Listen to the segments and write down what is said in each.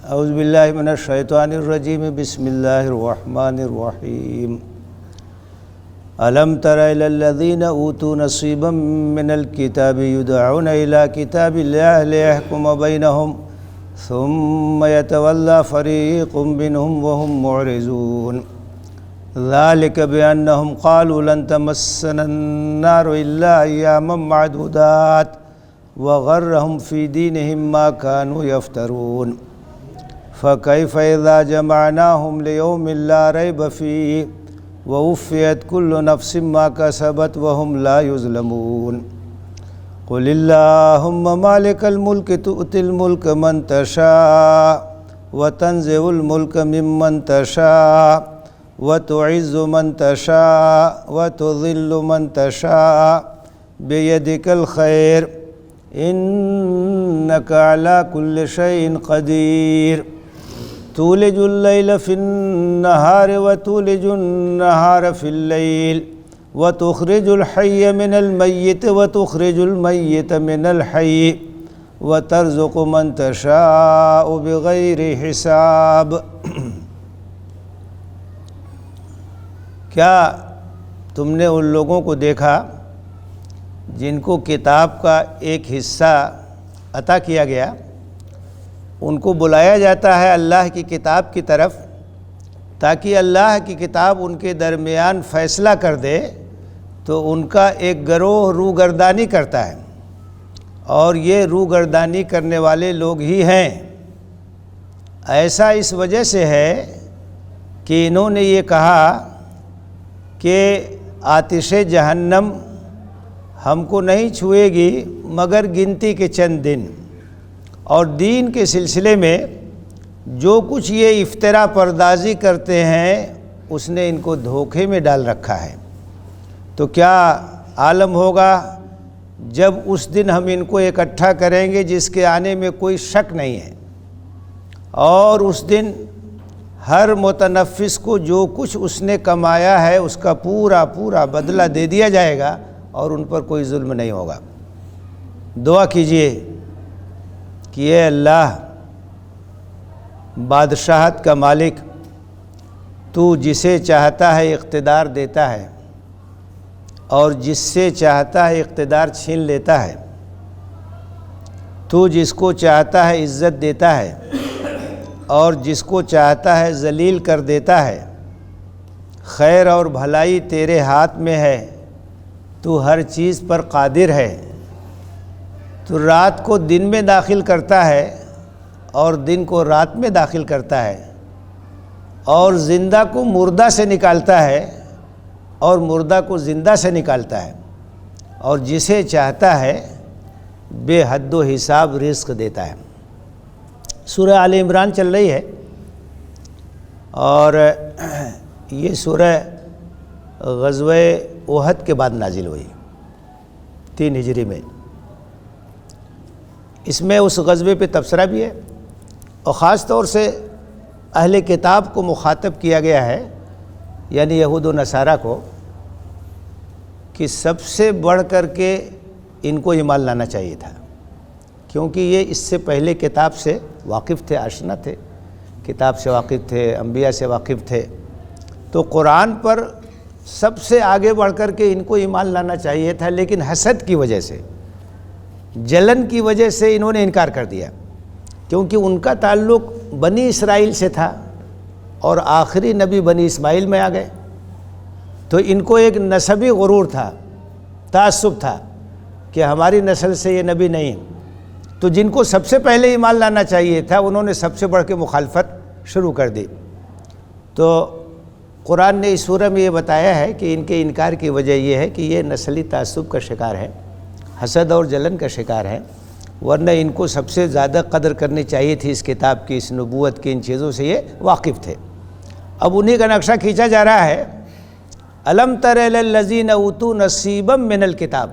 اعوذ باللہ من الشیطان الرجیم بسم اللہ الرحمن الرحیم الم تر الی الذین اوتوا نصیبا من الکتاب یدعون الی کتاب اللہ لیحکم بینہم ثم یتولی فریق منہم وهم معرضون ذلك بأنهم قالوا لن تمسنا النار إلا أياما معدودات وغرهم في دينهم ما كانوا يفترون فكيف إذا جمعناهم ليوم لا ريب فيه ووفيت كل نفس ما كسبت وهم لا يظلمون قل اللهم مالك الملك تؤتي الملك من تشاء وتنزع الملك ممن تشاء وتعز من تشاء وتذل من تشاء بيدك الخير إنك على كل شيء قدير تولج الليل في النهار وتولج النهار في الليل وتخرج الحي من الميت وتخرج الميت من الحي وترزق من تشاء بغير حساب۔ کیا تم نے ان لوگوں کو دیکھا جن کو کتاب کا ایک حصہ عطا کیا گیا، ان کو بلایا جاتا ہے اللہ کی کتاب کی طرف تاکہ اللہ کی کتاب ان کے درمیان فیصلہ کر دے، تو ان کا ایک گروہ روگردانی کرتا ہے، اور یہ روگردانی کرنے والے لوگ ہی ہیں۔ ایسا اس وجہ سے ہے کہ انہوں نے یہ کہا کہ آتش جہنم ہم کو نہیں چھوئے گی مگر گنتی کے چند دن، اور دین کے سلسلے میں جو کچھ یہ افطرا پردازی کرتے ہیں اس نے ان کو دھوکے میں ڈال رکھا ہے۔ تو کیا عالم ہوگا جب اس دن ہم ان کو اکٹھا کریں گے جس کے آنے میں کوئی شک نہیں ہے، اور اس دن ہر متنفس کو جو کچھ اس نے کمایا ہے اس کا پورا بدلہ دے دیا جائے گا، اور ان پر کوئی ظلم نہیں ہوگا۔ دعا کیجئے کہ اے اللہ، بادشاہت کا مالک، تو جسے چاہتا ہے اقتدار دیتا ہے اور جس سے چاہتا ہے اقتدار چھین لیتا ہے، تو جس کو چاہتا ہے عزت دیتا ہے اور جس کو چاہتا ہے ذلیل کر دیتا ہے۔ خیر اور بھلائی تیرے ہاتھ میں ہے، تو ہر چیز پر قادر ہے۔ تو رات کو دن میں داخل کرتا ہے اور دن کو رات میں داخل کرتا ہے، اور زندہ کو مردہ سے نکالتا ہے اور مردہ کو زندہ سے نکالتا ہے، اور جسے چاہتا ہے بے حد و حساب رزق دیتا ہے۔ سورہ آل عمران چل رہی ہے، اور یہ سورہ غزوہ احد کے بعد نازل ہوئی 3 ہجری میں۔ اس میں اس غزوے پہ تبصرہ بھی ہے، اور خاص طور سے اہل کتاب کو مخاطب کیا گیا ہے، یعنی یہود و نصارہ کو، کہ سب سے بڑھ کر کے ان کو ایمان لانا چاہیے تھا، کیونکہ یہ اس سے پہلے کتاب سے واقف تھے، آشنا تھے، کتاب سے واقف تھے، انبیاء سے واقف تھے۔ تو قرآن پر سب سے آگے بڑھ کر کے ان کو ایمان لانا چاہیے تھا، لیکن حسد کی وجہ سے، جلن کی وجہ سے انہوں نے انکار کر دیا، کیونکہ ان کا تعلق بنی اسرائیل سے تھا اور آخری نبی بنی اسماعیل میں آ گئے، تو ان کو ایک نسبی غرور تھا، تعصب تھا کہ ہماری نسل سے یہ نبی نہیں۔ تو جن کو سب سے پہلے ایمان لانا چاہیے تھا انہوں نے سب سے بڑھ کے مخالفت شروع کر دی۔ تو قرآن نے اس سورہ میں یہ بتایا ہے کہ ان کے انکار کی وجہ یہ ہے کہ یہ نسلی تعصب کا شکار ہے، حسد اور جلن کا شکار ہے، ورنہ ان کو سب سے زیادہ قدر کرنی چاہیے تھی اس کتاب کی، اس نبوت کی، ان چیزوں سے یہ واقف تھے۔ اب انہی کا نقشہ کھینچا جا رہا ہے۔ الم تر الی الذین اوتوا نصیبا من الکتاب،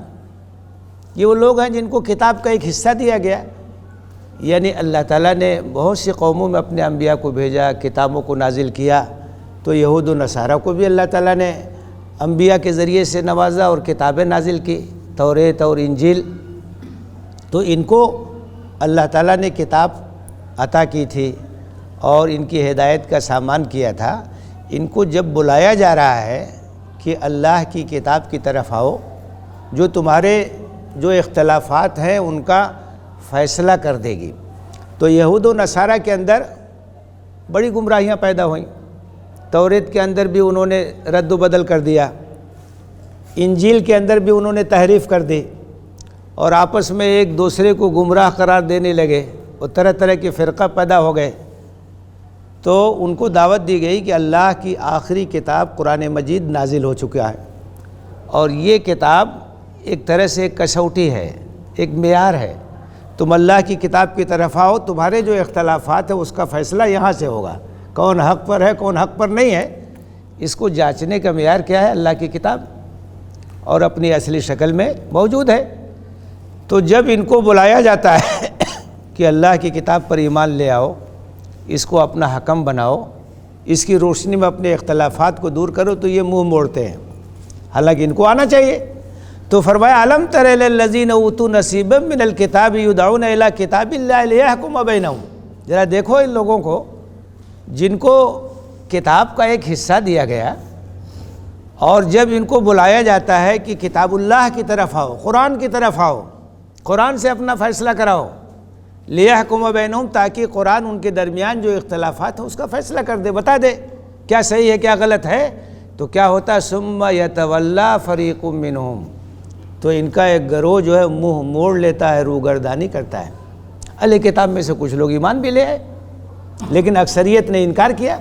یہ وہ لوگ ہیں جن کو کتاب کا ایک حصہ دیا گیا، یعنی اللہ تعالیٰ نے بہت سی قوموں میں اپنے انبیاء کو بھیجا، کتابوں کو نازل کیا، تو یہود و نصارہ کو بھی اللہ تعالیٰ نے انبیاء کے ذریعے سے نوازا اور کتابیں نازل کی، توریت اور انجیل۔ تو ان کو اللہ تعالیٰ نے کتاب عطا کی تھی، اور ان کی ہدایت کا سامان کیا تھا، ان کو جب بلایا جا رہا ہے کہ اللہ کی کتاب کی طرف آؤ جو تمہارے جو اختلافات ہیں ان کا فیصلہ کر دے گی، تو یہود و نصارہ کے اندر بڑی گمراہیاں پیدا ہوئیں۔ توریت کے اندر بھی انہوں نے رد و بدل کر دیا، انجیل کے اندر بھی انہوں نے تحریف کر دی، اور آپس میں ایک دوسرے کو گمراہ قرار دینے لگے، اور طرح طرح کے فرقہ پیدا ہو گئے۔ تو ان کو دعوت دی گئی کہ اللہ کی آخری کتاب قرآن مجید نازل ہو چکا ہے، اور یہ کتاب ایک طرح سے ایک کسوٹی ہے، ایک معیار ہے۔ تم اللہ کی کتاب کی طرف آؤ، تمہارے جو اختلافات ہیں اس کا فیصلہ یہاں سے ہوگا، کون حق پر ہے کون حق پر نہیں ہے، اس کو جانچنے کا معیار کیا ہے؟ اللہ کی کتاب، اور اپنی اصلی شکل میں موجود ہے۔ تو جب ان کو بلایا جاتا ہے کہ اللہ کی کتاب پر ایمان لے آؤ، اس کو اپنا حکم بناؤ، اس کی روشنی میں اپنے اختلافات کو دور کرو، تو یہ منہ موڑتے ہیں، حالانکہ ان کو آنا چاہیے۔ تو فرمایا الم تر الی الذین اوتوا نصیبا من الکتاب یدعون الی کتاب اللہ لیحکم بینہم، ذرا دیکھو ان لوگوں کو جن کو کتاب کا ایک حصہ دیا گیا، اور جب ان کو بلایا جاتا ہے کہ کتاب اللہ کی طرف آؤ، قرآن کی طرف آؤ، قرآن سے اپنا فیصلہ کراؤ، لیحکم بینہم، تاکہ قرآن ان کے درمیان جو اختلافات ہیں اس کا فیصلہ کر دے، بتا دے کیا صحیح ہے کیا غلط ہے، تو کیا ہوتا ہے ثم یتولی فریق منہم، تو ان کا ایک گروہ جو ہے منہ موڑ لیتا ہے، روگردانی کرتا ہے۔ اہل کتاب میں سے کچھ لوگ ایمان بھی لے آئے، لیکن اکثریت نے انکار کیا۔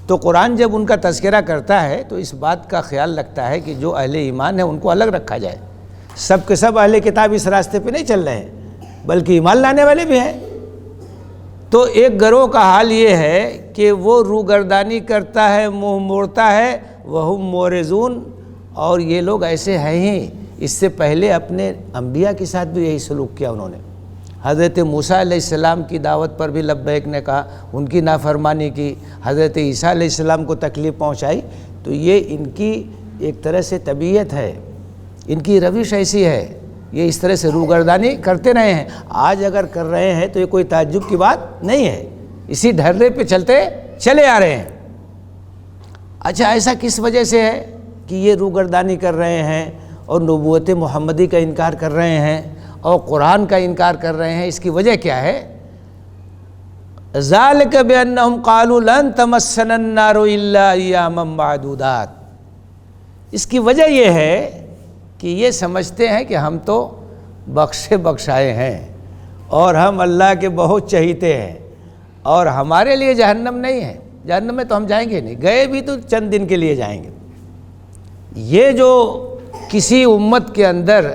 تو قرآن جب ان کا تذکرہ کرتا ہے تو اس بات کا خیال رکھتا ہے کہ جو اہل ایمان ہیں ان کو الگ رکھا جائے، سب کے سب اہل کتاب اس راستے پہ نہیں چل رہے ہیں، بلکہ ایمان لانے والے بھی ہیں۔ تو ایک گروہ کا حال یہ ہے کہ وہ روگردانی کرتا ہے، منہ موڑتا ہے، وہم مورزون، اور یہ لوگ ایسے ہیں ہی، اس سے پہلے اپنے انبیاء کے ساتھ بھی یہی سلوک کیا انہوں نے۔ حضرت موسیٰ علیہ السلام کی دعوت پر بھی لبیک نے کہا، ان کی نافرمانی کی، حضرت عیسیٰ علیہ السلام کو تکلیف پہنچائی۔ تو یہ ان کی ایک طرح سے طبیعت ہے، ان کی روش ایسی ہے، یہ اس طرح سے روگردانی کرتے رہے ہیں۔ آج اگر کر رہے ہیں تو یہ کوئی تعجب کی بات نہیں ہے، اسی ڈھرے پہ چلتے چلے آ رہے ہیں۔ اچھا، ایسا کس وجہ سے ہے کہ یہ روگردانی کر رہے ہیں اور نبوت محمدی کا انکار کر رہے ہیں اور قرآن کا انکار کر رہے ہیں؟ اس کی وجہ کیا ہے؟ ذالک بانہم قالوا لن تمسنا النار الا ایاما معدودات، اس کی وجہ یہ ہے کہ یہ سمجھتے ہیں کہ ہم تو بخشے بخشائے ہیں اور ہم اللہ کے بہت چہیتے ہیں، اور ہمارے لیے جہنم نہیں ہے، جہنم میں تو ہم جائیں گے نہیں، گئے بھی تو چند دن کے لیے جائیں گے۔ یہ جو کسی امت کے اندر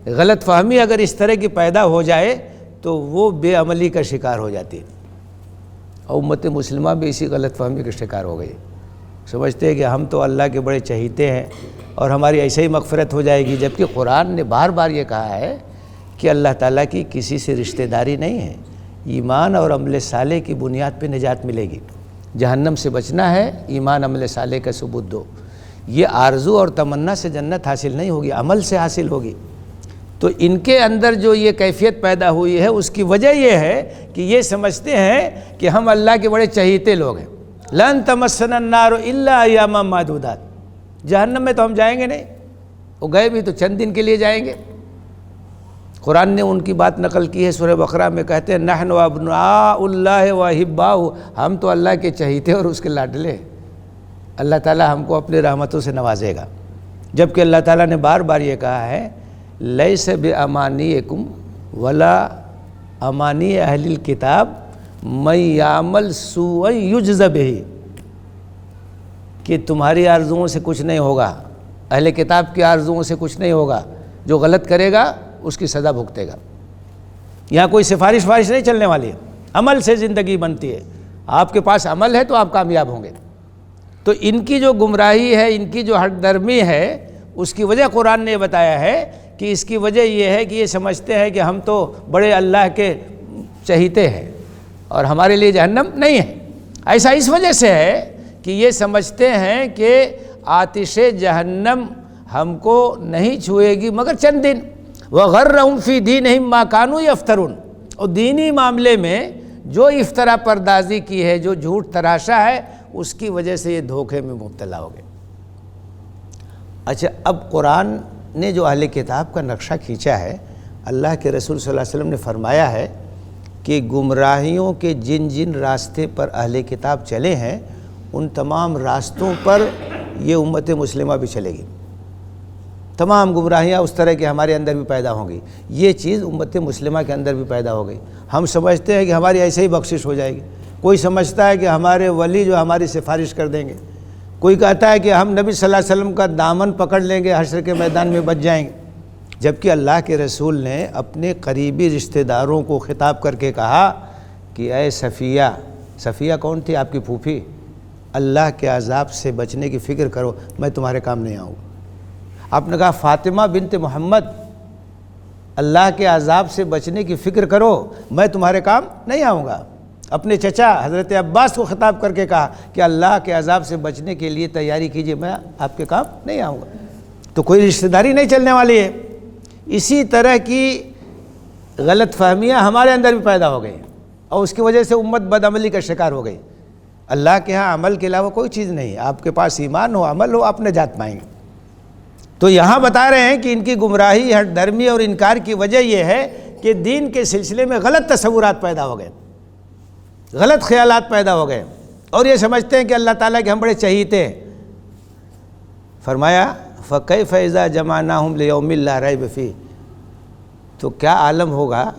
غلط فہمی اگر اس طرح کی پیدا ہو جائے تو وہ بے عملی کا شکار ہو جاتی ہے، اور امت مسلمہ بھی اسی غلط فہمی کا شکار ہو گئی، سمجھتے ہیں کہ ہم تو اللہ کے بڑے چہیتے ہیں اور ہماری ایسے ہی مغفرت ہو جائے گی، جبکہ قرآن نے بار بار یہ کہا ہے کہ اللہ تعالیٰ کی کسی سے رشتہ داری نہیں ہے، ایمان اور عمل صالح کی بنیاد پہ نجات ملے گی۔ جہنم سے بچنا ہے، ایمان عمل صالح کا ثبوت دو۔ یہ آرزو اور تمنا سے جنت حاصل نہیں ہوگی، عمل سے حاصل ہوگی۔ تو ان کے اندر جو یہ کیفیت پیدا ہوئی ہے اس کی وجہ یہ ہے کہ یہ سمجھتے ہیں کہ ہم اللہ کے بڑے چہیتے لوگ ہیں۔ لن تمسنا النار الا ایاما معدودات، جہنم میں تو ہم جائیں گے نہیں، وہ گئے بھی تو چند دن کے لیے جائیں گے۔ قرآن نے ان کی بات نقل کی ہے، سورہ بقرہ میں کہتے ہیں نحن ابناء اللہ واحباؤ، ہم تو اللہ کے چہیتے اور اس کے لاڈلے، اللہ تعالیٰ ہم کو اپنی رحمتوں سے نوازے گا۔ جبکہ اللہ تعالیٰ نے بار بار یہ کہا ہے لیس بامانیکم ولا امانی اہل الکتاب من یعمل سوءا یجز بہ، کہ تمہاری آرزوؤں سے کچھ نہیں ہوگا، اہل کتاب کی آرزوؤں سے کچھ نہیں ہوگا، جو غلط کرے گا اس کی سزا بھگتے گا۔ یہاں کوئی سفارش نہیں چلنے والی ہے، عمل سے زندگی بنتی ہے، آپ کے پاس عمل ہے تو آپ کامیاب ہوں گے۔ تو ان کی جو گمراہی ہے، ان کی جو ہٹ درمی ہے، اس کی وجہ قرآن نے بتایا ہے کہ اس کی وجہ یہ ہے کہ یہ سمجھتے ہیں کہ ہم تو بڑے اللہ کے چہیتے ہیں اور ہمارے لیے جہنم نہیں ہے۔ ایسا اس وجہ سے ہے کہ یہ سمجھتے ہیں کہ آتش جہنم ہم کو نہیں چھوئے گی مگر چند دن۔ وَغَرَّهُمْ فِي دِينِهِمْ مَا كَانُوا يَفْتَرُونَ، اور دینی معاملے میں جو افطرا پردازی کی ہے، جو جھوٹ تراشا ہے، اس کی وجہ سے یہ دھوکے میں مبتلا ہو گئے۔ اچھا، اب قرآن نے جو اہل کتاب کا نقشہ کھینچا ہے، اللہ کے رسول صلی اللہ علیہ وسلم نے فرمایا ہے کہ گمراہیوں کے جن جن راستے پر اہل کتاب چلے ہیں، ان تمام راستوں پر یہ امت مسلمہ بھی چلے گی۔ تمام گمراہیاں اس طرح کے ہمارے اندر بھی پیدا ہوں گی، یہ چیز امت مسلمہ کے اندر بھی پیدا ہو گئی۔ ہم سمجھتے ہیں کہ ہماری ایسے ہی بخشش ہو جائے گی، کوئی سمجھتا ہے کہ ہمارے ولی جو ہماری سفارش کر دیں گے، کوئی کہتا ہے کہ ہم نبی صلی اللہ علیہ وسلم کا دامن پکڑ لیں گے، حشر کے میدان میں بچ جائیں گے، جبکہ اللہ کے رسول نے اپنے قریبی رشتہ داروں کو خطاب کر کے کہا کہ اے صفیہ، صفیہ کون تھی؟ آپ کی پھوپھی، اللہ کے عذاب سے بچنے کی فکر کرو، میں تمہارے کام نہیں آؤں گا۔ آپ نے کہا فاطمہ بنت محمد، اللہ کے عذاب سے بچنے کی فکر کرو، میں تمہارے کام نہیں آؤں گا۔ اپنے چچا حضرت عباس کو خطاب کر کے کہا کہ اللہ کے عذاب سے بچنے کے لیے تیاری کیجئے، میں آپ کے کام نہیں آؤں گا۔ تو کوئی رشتہ داری نہیں چلنے والی ہے۔ اسی طرح کی غلط فہمیاں ہمارے اندر بھی پیدا ہو گئی، اور اس کی وجہ سے امت بدعملی کا شکار ہو گئی۔ اللہ کے ہاں عمل کے علاوہ کوئی چیز نہیں، آپ کے پاس ایمان ہو، عمل ہو، آپ نجات پائیں گے۔ تو یہاں بتا رہے ہیں کہ ان کی گمراہی، ہٹ درمی اور انکار کی وجہ یہ ہے کہ دین کے سلسلے میں غلط تصورات پیدا ہو گئے، غلط خیالات پیدا ہو گئے، اور یہ سمجھتے ہیں کہ اللہ تعالیٰ کے ہم بڑے چہیتے ہیں۔ فرمایا فَكَيْفَ إِذَا جَمَعْنَاهُمْ لِيَوْمٍ لَا رَيْبَ فِيهِ، تو کیا عالم ہوگا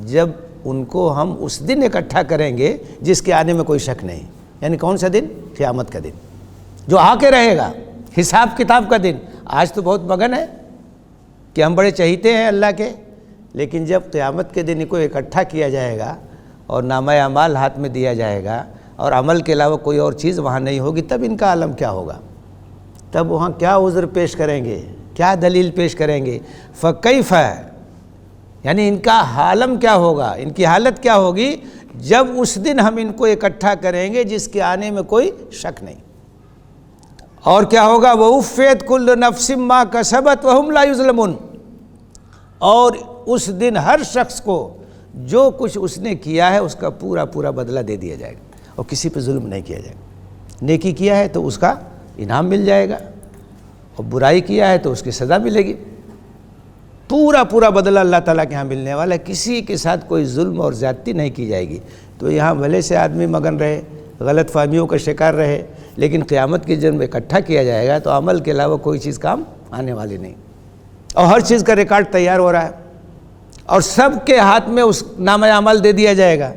جب ان کو ہم اس دن اکٹھا کریں گے جس کے آنے میں کوئی شک نہیں۔ یعنی کون سا دن؟ قیامت کا دن، جو آ کے رہے گا، حساب کتاب کا دن۔ آج تو بہت مگن ہے کہ ہم بڑے چہیتے ہیں اللہ کے، لیکن جب قیامت کے دن ان کو اکٹھا کیا جائے گا اور نامہ اعمال ہاتھ میں دیا جائے گا اور عمل کے علاوہ کوئی اور چیز وہاں نہیں ہوگی، تب ان کا عالم کیا ہوگا؟ تب وہاں کیا عذر پیش کریں گے، کیا دلیل پیش کریں گے؟ فَكَيْفَ، یعنی ان کا حالم کیا ہوگا، ان کی حالت کیا ہوگی جب اس دن ہم ان کو اکٹھا کریں گے جس کے آنے میں کوئی شک نہیں۔ اور کیا ہوگا؟ وَوُفِّيَتْ كُلُّ نَفْسٍ مَا كَسَبَتْ وَهُمْ لَا يُظْلَمُونَ، اور اس دن ہر شخص کو جو کچھ اس نے کیا ہے اس کا پورا پورا بدلہ دے دیا جائے گا، اور کسی پہ ظلم نہیں کیا جائے گا۔ نیکی کیا ہے تو اس کا انعام مل جائے گا، اور برائی کیا ہے تو اس کی سزا ملے گی۔ پورا پورا بدلہ اللہ تعالیٰ کے ہاں ملنے والا ہے، کسی کے ساتھ کوئی ظلم اور زیادتی نہیں کی جائے گی۔ تو یہاں بھلے سے آدمی مگن رہے، غلط فہمیوں کا شکار رہے، لیکن قیامت کے دن میں اکٹھا کیا جائے گا تو عمل کے علاوہ کوئی چیز کام آنے والی نہیں، اور ہر چیز کا ریکارڈ تیار ہو رہا ہے، اور سب کے ہاتھ میں اس نامہ اعمال دے دیا جائے گا۔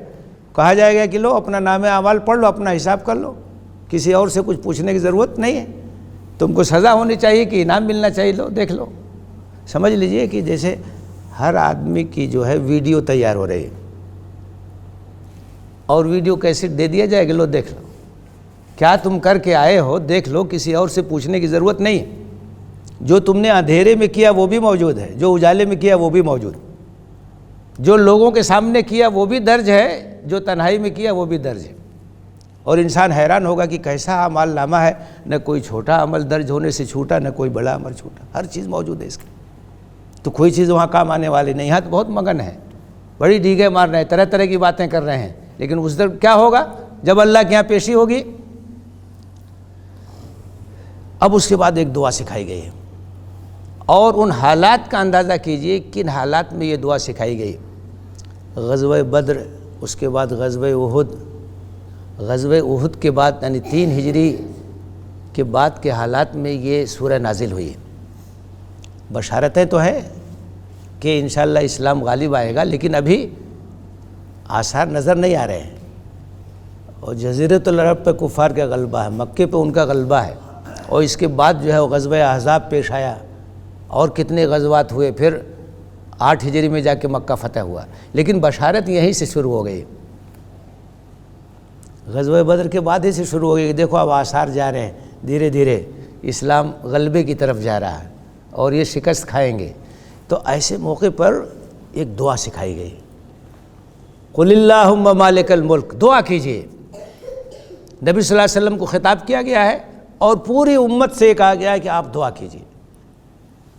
کہا جائے گا کہ لو اپنا نامہ اعمال پڑھ لو، اپنا حساب کر لو، کسی اور سے کچھ پوچھنے کی ضرورت نہیں ہے، تم کو سزا ہونی چاہیے کہ انعام ملنا چاہیے، لو دیکھ لو۔ سمجھ لیجئے کہ جیسے ہر آدمی کی جو ہے ویڈیو تیار ہو رہی ہے، اور ویڈیو کیسٹ دے دیا جائے گا، لو دیکھ لو، کیا تم کر کے آئے ہو دیکھ لو، کسی اور سے پوچھنے کی ضرورت نہیں ہے۔ جو تم نے اندھیرے میں کیا وہ بھی موجود ہے، جو اجالے میں کیا وہ بھی موجود، جو لوگوں کے سامنے کیا وہ بھی درج ہے، جو تنہائی میں کیا وہ بھی درج ہے۔ اور انسان حیران ہوگا کہ کیسا اعمال نامہ ہے، نہ کوئی چھوٹا عمل درج ہونے سے چھوٹا، نہ کوئی بڑا عمل چھوٹا، ہر چیز موجود ہے اس کی۔ تو کوئی چیز وہاں کام آنے والی نہیں۔ یہاں تو بہت مگن ہے، بڑی ڈیگیں مار رہے ہیں، طرح طرح کی باتیں کر رہے ہیں، لیکن اس دن کیا ہوگا جب اللہ کے یہاں پیشی ہوگی؟ اب اس کے بعد ایک دعا سکھائی گئی ہے، اور ان حالات کا اندازہ کیجئے کن حالات میں یہ دعا سکھائی گئی۔ غزوہ بدر، اس کے بعد غزوہ احد، غزوہ احد کے بعد یعنی 3 ہجری کے بعد کے حالات میں یہ سورہ نازل ہوئی ہے۔ بشارتیں تو ہیں کہ انشاءاللہ اسلام غالب آئے گا، لیکن ابھی آثار نظر نہیں آ رہے ہیں، اور جزیرۃ العرب پہ کفار کا غلبہ ہے، مکے پہ ان کا غلبہ ہے، اور اس کے بعد جو ہے وہ غزوہ احزاب پیش آیا، اور کتنے غزوات ہوئے، پھر 8 ہجری میں جا کے مکہ فتح ہوا، لیکن بشارت یہیں سے شروع ہو گئی، غزوہ بدر کے بعد ہی سے شروع ہو گئی کہ دیکھو اب آثار جا رہے ہیں، دھیرے دھیرے اسلام غلبے کی طرف جا رہا ہے، اور یہ شکست کھائیں گے۔ تو ایسے موقع پر ایک دعا سکھائی گئی، قل اللہم مالک الملک، دعا کیجئے۔ نبی صلی اللہ علیہ وسلم کو خطاب کیا گیا ہے، اور پوری امت سے کہا گیا ہے کہ آپ دعا کیجئے۔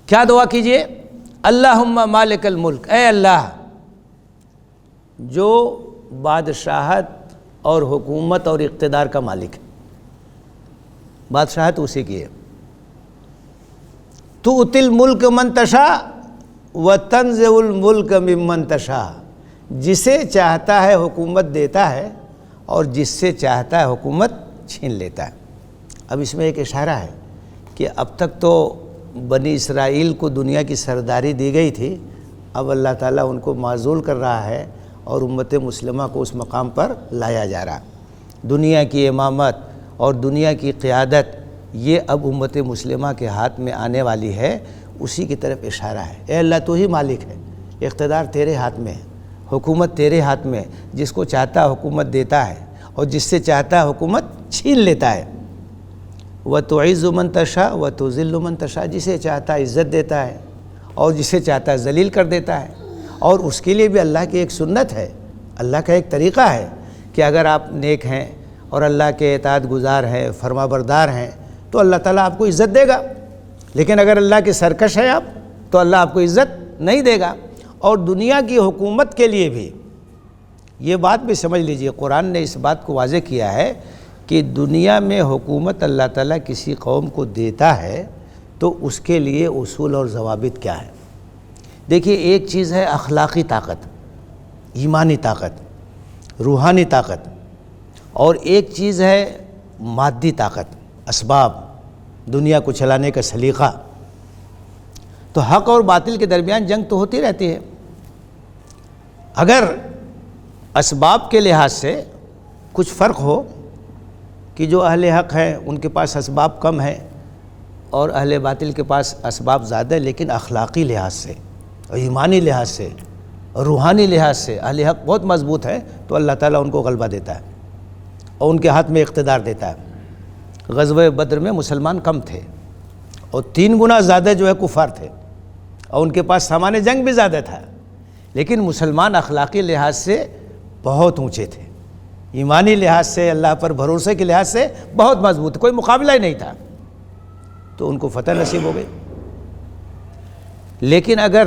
کیا دعا کیجئے؟ اللہم مالک الملک، اے اللہ جو بادشاہت اور حکومت اور اقتدار کا مالک ہے، بادشاہت اسی کی ہے۔ تؤتی الملک من تشاء وتنزع الملک ممن تشاء، جسے چاہتا ہے حکومت دیتا ہے اور جس سے چاہتا ہے حکومت چھین لیتا ہے۔ اب اس میں ایک اشارہ ہے کہ اب تک تو بنی اسرائیل کو دنیا کی سرداری دی گئی تھی، اب اللہ تعالیٰ ان کو معزول کر رہا ہے اور امت مسلمہ کو اس مقام پر لایا جا رہا ہے۔ دنیا کی امامت اور دنیا کی قیادت یہ اب امت مسلمہ کے ہاتھ میں آنے والی ہے، اسی کی طرف اشارہ ہے۔ اے اللہ تو ہی مالک ہے، اقتدار تیرے ہاتھ میں ہے، حکومت تیرے ہاتھ میں ہے، جس کو چاہتا ہے حکومت دیتا ہے اور جس سے چاہتا ہے حکومت چھین لیتا ہے۔ وَتُعِزُّ مَن تَشَاءُ وَتُذِلُّ مَن تَشَاء، جسے چاہتا ہے عزت دیتا ہے اور جسے چاہتا ہے ذلیل کر دیتا ہے۔ اور اس کے لیے بھی اللہ کی ایک سنت ہے، اللہ کا ایک طریقہ ہے کہ اگر آپ نیک ہیں اور اللہ کے اطاعت گزار ہیں، فرما بردار ہیں، تو اللہ تعالیٰ آپ کو عزت دے گا۔ لیکن اگر اللہ کے سرکش ہیں آپ تو اللہ آپ کو عزت نہیں دے گا۔ اور دنیا کی حکومت کے لیے بھی یہ بات بھی سمجھ لیجئے، قرآن نے اس بات کو واضح کیا ہے کہ دنیا میں حکومت اللہ تعالیٰ کسی قوم کو دیتا ہے تو اس کے لیے اصول اور ضوابط کیا ہے۔ دیکھیے، ایک چیز ہے اخلاقی طاقت، ایمانی طاقت، روحانی طاقت، اور ایک چیز ہے مادی طاقت، اسباب، دنیا کو چلانے کا سلیقہ۔ تو حق اور باطل کے درمیان جنگ تو ہوتی رہتی ہے۔ اگر اسباب کے لحاظ سے کچھ فرق ہو کہ جو اہل حق ہیں ان کے پاس اسباب کم ہیں اور اہل باطل کے پاس اسباب زیادہ ہے، لیکن اخلاقی لحاظ سے اور ایمانی لحاظ سے اور روحانی لحاظ سے اہل حق بہت مضبوط ہے، تو اللہ تعالیٰ ان کو غلبہ دیتا ہے اور ان کے ہاتھ میں اقتدار دیتا ہے۔ غزوہ بدر میں مسلمان کم تھے اور 3 گنا زیادہ جو ہے کفار تھے، اور ان کے پاس سامان جنگ بھی زیادہ تھا، لیکن مسلمان اخلاقی لحاظ سے بہت اونچے تھے، ایمانی لحاظ سے، اللہ پر بھروسے کے لحاظ سے بہت مضبوط، کوئی مقابلہ ہی نہیں تھا، تو ان کو فتح نصیب ہو گئی۔ لیکن اگر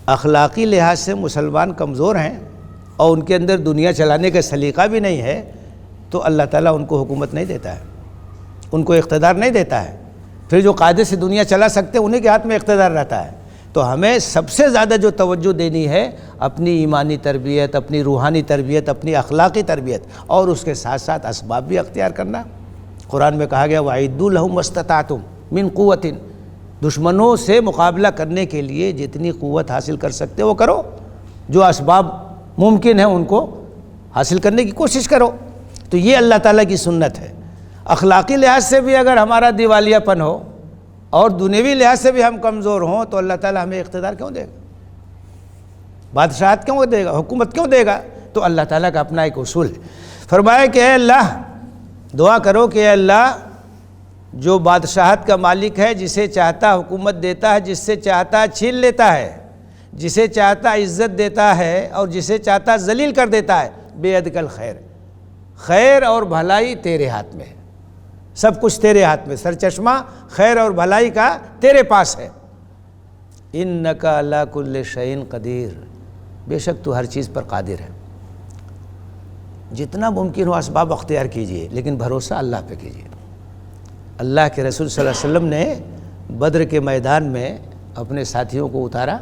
اخلاقی لحاظ سے مسلمان کمزور ہیں اور ان کے اندر دنیا چلانے کا سلیقہ بھی نہیں ہے، تو اللہ تعالیٰ ان کو حکومت نہیں دیتا ہے، ان کو اقتدار نہیں دیتا ہے۔ پھر جو قاعدے سے دنیا چلا سکتے ہیں انہیں کے ہاتھ میں اقتدار رہتا ہے۔ تو ہمیں سب سے زیادہ جو توجہ دینی ہے اپنی ایمانی تربیت، اپنی روحانی تربیت، اپنی اخلاقی تربیت، اور اس کے ساتھ ساتھ اسباب بھی اختیار کرنا۔ قرآن میں کہا گیا وَأَعِدُّوا لَهُمْ مَا اسْتَطَعْتُم مِّن قُوَّةٍ، دشمنوں سے مقابلہ کرنے کے لیے جتنی قوت حاصل کر سکتے وہ کرو، جو اسباب ممکن ہیں ان کو حاصل کرنے کی کوشش کرو۔ تو یہ اللہ تعالیٰ کی سنت ہے۔ اخلاقی لحاظ سے بھی اگر ہمارا دیوالیہ پن ہو اور دنیوی لحاظ سے بھی ہم کمزور ہوں تو اللہ تعالیٰ ہمیں اقتدار کیوں دے گا، بادشاہت کیوں دے گا، حکومت کیوں دے گا؟ تو اللہ تعالیٰ کا اپنا ایک اصول ہے۔ فرمایا کہ اے اللہ، دعا کرو کہ اے اللہ جو بادشاہت کا مالک ہے، جسے چاہتا حکومت دیتا ہے، جس سے چاہتا چھین لیتا ہے، جسے چاہتا عزت دیتا ہے اور جسے چاہتا ذلیل کر دیتا ہے، بیدک الخیر، خیر اور بھلائی تیرے ہاتھ میں ہے، سب کچھ تیرے ہاتھ میں، سرچشمہ خیر اور بھلائی کا تیرے پاس ہے۔ انک علی کل شیء قدیر، بے شک تو ہر چیز پر قادر ہے۔ جتنا ممکن ہو اسباب اختیار کیجئے، لیکن بھروسہ اللہ پہ کیجئے۔ اللہ کے رسول صلی اللہ علیہ وسلم نے بدر کے میدان میں اپنے ساتھیوں کو اتارا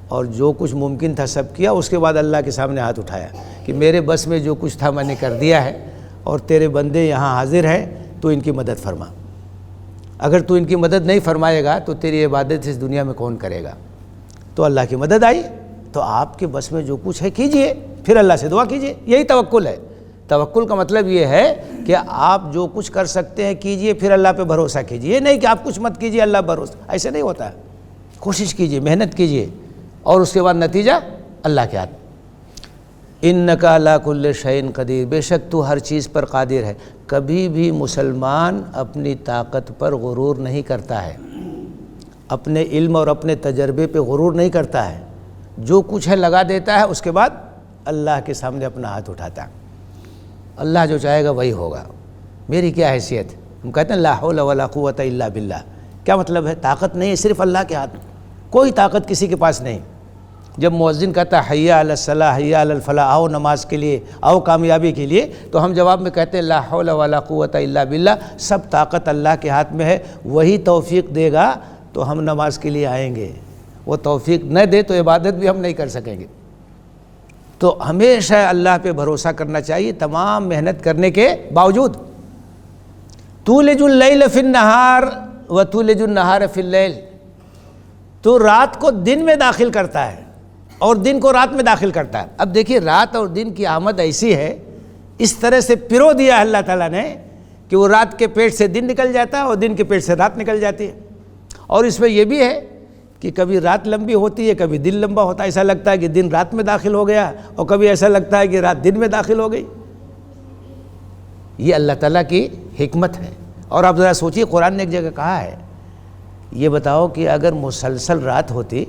اور جو کچھ ممکن تھا سب کیا، اس کے بعد اللہ کے سامنے ہاتھ اٹھایا کہ میرے بس میں جو کچھ تھا میں نے کر دیا ہے، اور تیرے بندے یہاں حاضر ہیں، تو ان کی مدد فرما۔ اگر تو ان کی مدد نہیں فرمائے گا تو تیری عبادت اس دنیا میں کون کرے گا؟ تو اللہ کی مدد آئی۔ تو آپ کے بس میں جو کچھ ہے کیجئے، پھر اللہ سے دعا کیجئے، یہی توکل ہے۔ توکل کا مطلب یہ ہے کہ آپ جو کچھ کر سکتے ہیں کیجئے، پھر اللہ پہ بھروسہ کیجئے۔ یہ نہیں کہ آپ کچھ مت کیجئے اللہ بھروسہ، ایسے نہیں ہوتا ہے۔ کوشش کیجئے، محنت کیجئے، اور اس کے بعد نتیجہ اللہ کے ہاتھ۔ انک علی کل شیء قدیر، بے شک تو ہر چیز پر قادر ہے۔ کبھی بھی مسلمان اپنی طاقت پر غرور نہیں کرتا ہے، اپنے علم اور اپنے تجربے پہ غرور نہیں کرتا ہے، جو کچھ ہے لگا دیتا ہے، اس کے بعد اللہ کے سامنے اپنا ہاتھ اٹھاتا ہے۔ اللہ جو چاہے گا وہی ہوگا، میری کیا حیثیت؟ ہم کہتے ہیں لا حول ولا قوت الا باللہ، کیا مطلب ہے؟ طاقت نہیں ہے، صرف اللہ کے ہاتھ میں، کوئی طاقت کسی کے پاس نہیں۔ جب مؤذن کہتا ہے حی علی الصلاح حی علی الفلاح، آؤ نماز کے لیے، آؤ کامیابی کے لیے، تو ہم جواب میں کہتے ہیں لا حول ولا قوت الا باللہ، سب طاقت اللہ کے ہاتھ میں ہے، وہی توفیق دے گا تو ہم نماز کے لیے آئیں گے، وہ توفیق نہ دے تو عبادت بھی ہم نہیں کر سکیں گے۔ تو ہمیشہ اللہ پہ بھروسہ کرنا چاہیے تمام محنت کرنے کے باوجود۔ تولج اللیل فی النہار وتولج النہار فی اللیل، تو رات کو دن میں داخل کرتا ہے اور دن کو رات میں داخل کرتا ہے۔ اب دیکھیے رات اور دن کی آمد ایسی ہے، اس طرح سے پرو دیا ہے اللہ تعالیٰ نے کہ وہ رات کے پیٹ سے دن نکل جاتا ہے اور دن کے پیٹ سے رات نکل جاتی ہے۔ اور اس میں یہ بھی ہے کہ کبھی رات لمبی ہوتی ہے، کبھی دن لمبا ہوتا ہے، ایسا لگتا ہے کہ دن رات میں داخل ہو گیا، اور کبھی ایسا لگتا ہے کہ رات دن میں داخل ہو گئی۔ یہ اللہ تعالیٰ کی حکمت ہے۔ اور آپ ذرا سوچیے، قرآن نے ایک جگہ کہا ہے، یہ بتاؤ کہ اگر مسلسل رات ہوتی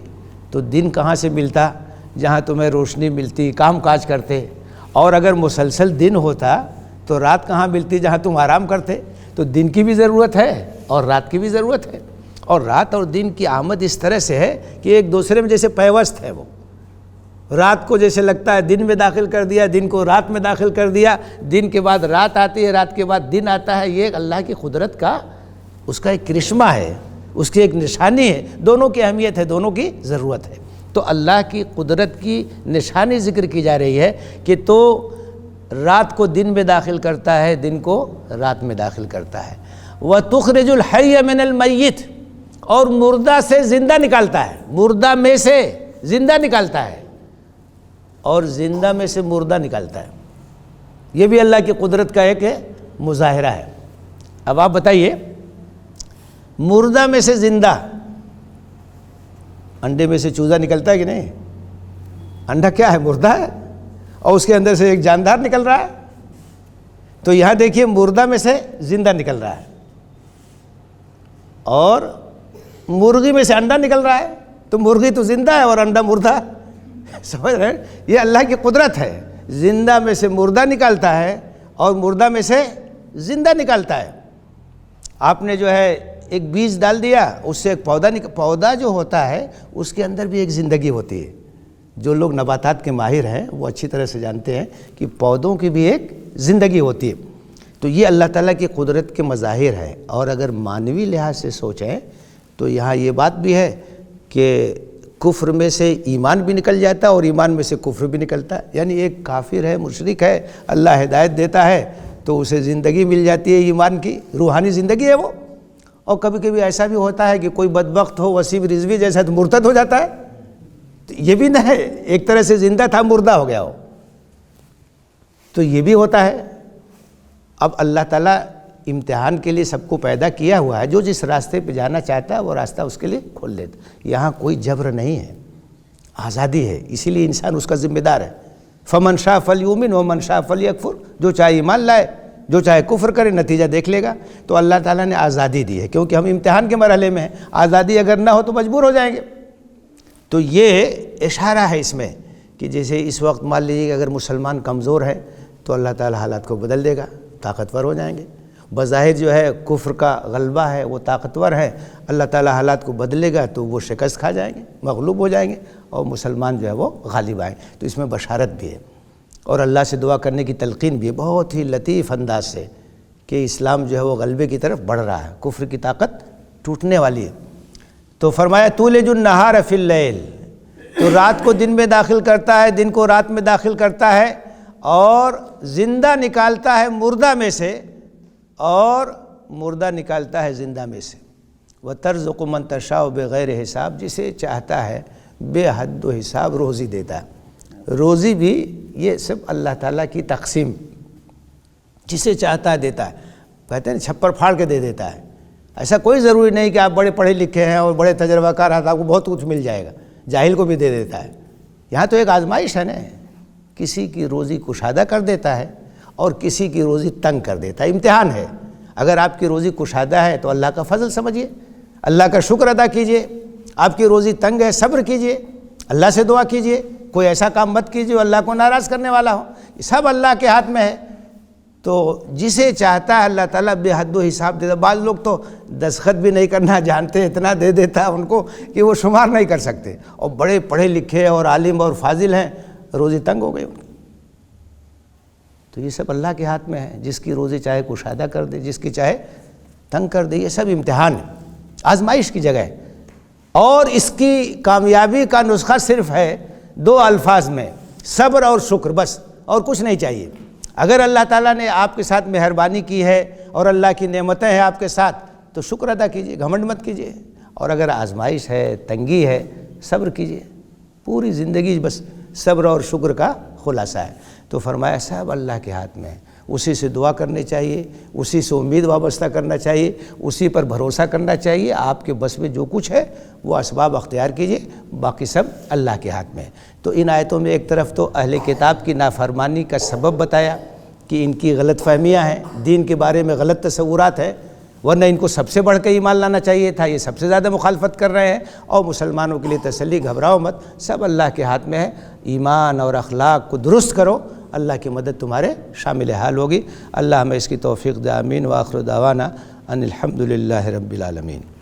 تو دن کہاں سے ملتا جہاں تمہیں روشنی ملتی، کام کاج کرتے، اور اگر مسلسل دن ہوتا تو رات کہاں ملتی جہاں تم آرام کرتے۔ تو دن کی بھی ضرورت ہے اور رات کی بھی ضرورت ہے، اور رات اور دن کی آمد اس طرح سے ہے کہ ایک دوسرے میں جیسے پیوست ہے۔ وہ رات کو جیسے لگتا ہے دن میں داخل کر دیا، دن کو رات میں داخل کر دیا، دن کے بعد رات آتی ہے، رات کے بعد دن آتا ہے۔ یہ اللہ کی قدرت کا اس کا ایک کرشمہ ہے، اس کی ایک نشانی ہے، دونوں کی اہمیت ہے، دونوں کی ضرورت ہے۔ تو اللہ کی قدرت کی نشانی ذکر کی جا رہی ہے کہ تو رات کو دن میں داخل کرتا ہے، دن کو رات میں داخل کرتا ہے۔ وَتُخْرِجُ الْحَيَّ مِنَ الْمَيِّتِ، اور مردہ سے زندہ نکالتا ہے، مردہ میں سے زندہ نکالتا ہے اور زندہ میں سے مردہ نکالتا ہے۔ یہ بھی اللہ کی قدرت کا ایک مظاہرہ ہے۔ اب آپ بتائیے، مردہ میں سے زندہ، انڈے میں سے چوزا نکلتا ہے کہ نہیں؟ انڈا کیا ہے؟ مردہ ہے، اور اس کے اندر سے ایک جاندار نکل رہا ہے۔ تو یہاں دیکھیے مردہ میں سے زندہ نکل رہا ہے، اور مرغی میں سے انڈا نکل رہا ہے۔ تو مرغی تو زندہ ہے اور انڈا مردہ ہے، سمجھ رہے ہیں؟ یہ اللہ کی قدرت ہے، زندہ میں سے مردہ نکالتا ہے اور مردہ میں سے زندہ نکالتا ہے۔ آپ نے جو ہے ایک بیج ڈال دیا، اس سے ایک پودا جو ہوتا ہے اس کے اندر بھی ایک زندگی ہوتی ہے۔ جو لوگ نباتات کے ماہر ہیں وہ اچھی طرح سے جانتے ہیں کہ پودوں کی بھی ایک زندگی ہوتی ہے۔ تو یہ اللہ تعالیٰ کی قدرت کے مظاہر ہے۔ اور اگر مانوی لحاظ سے سوچیں تو یہاں یہ بات بھی ہے کہ کفر میں سے ایمان بھی نکل جاتا ہے اور ایمان میں سے کفر بھی نکلتا ہے۔ یعنی ایک کافر ہے، مشرک ہے، اللہ ہدایت دیتا ہے تو اسے زندگی مل جاتی ہے، ایمان کی روحانی زندگی ہے وہ۔ اور کبھی کبھی ایسا بھی ہوتا ہے کہ کوئی بدبخت ہو، وسیم رضوی جیسا، تو مرتد ہو جاتا ہے۔ تو یہ بھی نہ ہے، ایک طرح سے زندہ تھا مردہ ہو گیا ہو، تو یہ بھی ہوتا ہے۔ اب اللہ تعالیٰ امتحان کے لیے سب کو پیدا کیا ہوا ہے، جو جس راستے پہ جانا چاہتا ہے وہ راستہ اس کے لیے کھول لیتا۔ یہاں کوئی جبر نہیں ہے، آزادی ہے، اسی لیے انسان اس کا ذمہ دار ہے۔ فمن شاء فلیؤمن ومن شاء فلیکفر، جو چاہے ایمان لائے، جو چاہے کفر کرے، نتیجہ دیکھ لے گا۔ تو اللہ تعالیٰ نے آزادی دی ہے، کیونکہ ہم امتحان کے مرحلے میں ہیں، آزادی اگر نہ ہو تو مجبور ہو جائیں گے۔ تو یہ اشارہ ہے اس میں کہ جیسے اس وقت مان لیجیے کہ اگر مسلمان کمزور ہے تو اللہ تعالیٰ حالات کو بدل دے گا، طاقتور ہو جائیں گے۔ بظاہر جو ہے کفر کا غلبہ ہے، وہ طاقتور ہے، اللہ تعالیٰ حالات کو بدلے گا تو وہ شکست کھا جائیں گے، مغلوب ہو جائیں گے، اور مسلمان جو ہے وہ غالب آئیں۔ تو اس میں بشارت بھی ہے، اور اللہ سے دعا کرنے کی تلقین بھی ہے بہت ہی لطیف انداز سے کہ اسلام جو ہے وہ غلبے کی طرف بڑھ رہا ہے، کفر کی طاقت ٹوٹنے والی ہے۔ تو فرمایا تولج النہار فی اللیل، تو رات کو دن میں داخل کرتا ہے، دن کو رات میں داخل کرتا ہے، اور زندہ نکالتا ہے مردہ میں سے اور مردہ نکالتا ہے زندہ میں سے۔ وَتَرْزُقُ مَن تَشَاءُ بِغَيْرِ حساب، جسے چاہتا ہے بے حد و حساب روزی دیتا ہے۔ روزی بھی یہ سب اللہ تعالیٰ کی تقسیم، جسے چاہتا ہے دیتا ہے۔ کہتے ہیں چھپر پھاڑ کے دے دیتا ہے، ایسا کوئی ضروری نہیں کہ آپ بڑے پڑھے لکھے ہیں اور بڑے تجربہ کار ہیں تو آپ کو بہت کچھ مل جائے گا، جاہل کو بھی دے دیتا ہے۔ یہاں تو ایک آزمائش ہے نا، کسی کی روزی کشادہ کر دیتا ہے اور کسی کی روزی تنگ کر دیتا ہے، امتحان ہے۔ اگر آپ کی روزی کشادہ ہے تو اللہ کا فضل سمجھیے، اللہ کا شکر ادا کیجئے۔ آپ کی روزی تنگ ہے، صبر کیجئے، اللہ سے دعا کیجئے، کوئی ایسا کام مت کیجئے جو اللہ کو ناراض کرنے والا ہو۔ یہ سب اللہ کے ہاتھ میں ہے۔ تو جسے چاہتا ہے اللہ تعالیٰ بے حد و حساب دیتا. بعض لوگ تو دستخط بھی نہیں کرنا جانتے، اتنا دے دیتا ہے ان کو کہ وہ شمار نہیں کر سکتے، اور بڑے پڑھے لکھے اور عالم اور فاضل ہیں، روزی تنگ ہو گئی ان کی. تو یہ سب اللہ کے ہاتھ میں ہے، جس کی روزی چاہے کشادہ کر دے، جس کی چاہے تنگ کر دے. یہ سب امتحان ہے، آزمائش کی جگہ ہے. اور اس کی کامیابی کا نسخہ صرف ہے 2 الفاظ میں، صبر اور شکر، بس اور کچھ نہیں چاہیے. اگر اللہ تعالیٰ نے آپ کے ساتھ مہربانی کی ہے اور اللہ کی نعمتیں ہیں آپ کے ساتھ تو شکر ادا کیجیے، گھمنڈ مت کیجیے. اور اگر آزمائش ہے، تنگی ہے، صبر کیجیے. پوری زندگی بس صبر اور شکر کا خلاصہ ہے. تو فرمایا صاحب اللہ کے ہاتھ میں ہے، اسی سے دعا کرنی چاہیے، اسی سے امید وابستہ کرنا چاہیے، اسی پر بھروسہ کرنا چاہیے. آپ کے بس میں جو کچھ ہے وہ اسباب اختیار کیجیے، باقی سب اللہ کے ہاتھ میں ہے. تو ان آیتوں میں ایک طرف تو اہل کتاب کی نافرمانی کا سبب بتایا کہ ان کی غلط فہمیاں ہیں، دین کے بارے میں غلط تصورات ہیں، ورنہ ان کو سب سے بڑھ کے ایمان لانا چاہیے تھا، یہ سب سے زیادہ مخالفت کر رہے ہیں. اور مسلمانوں کے لیے تسلی، گھبراؤ مت، سب اللہ کے ہاتھ میں ہے. ایمان اور اخلاق کو درست کرو، اللہ کی مدد تمہارے شامل حال ہوگی. اللہ ہمیں اس کی توفیق دے. آمین. وآخر دعوانا ان الحمد للہ رب العالمین.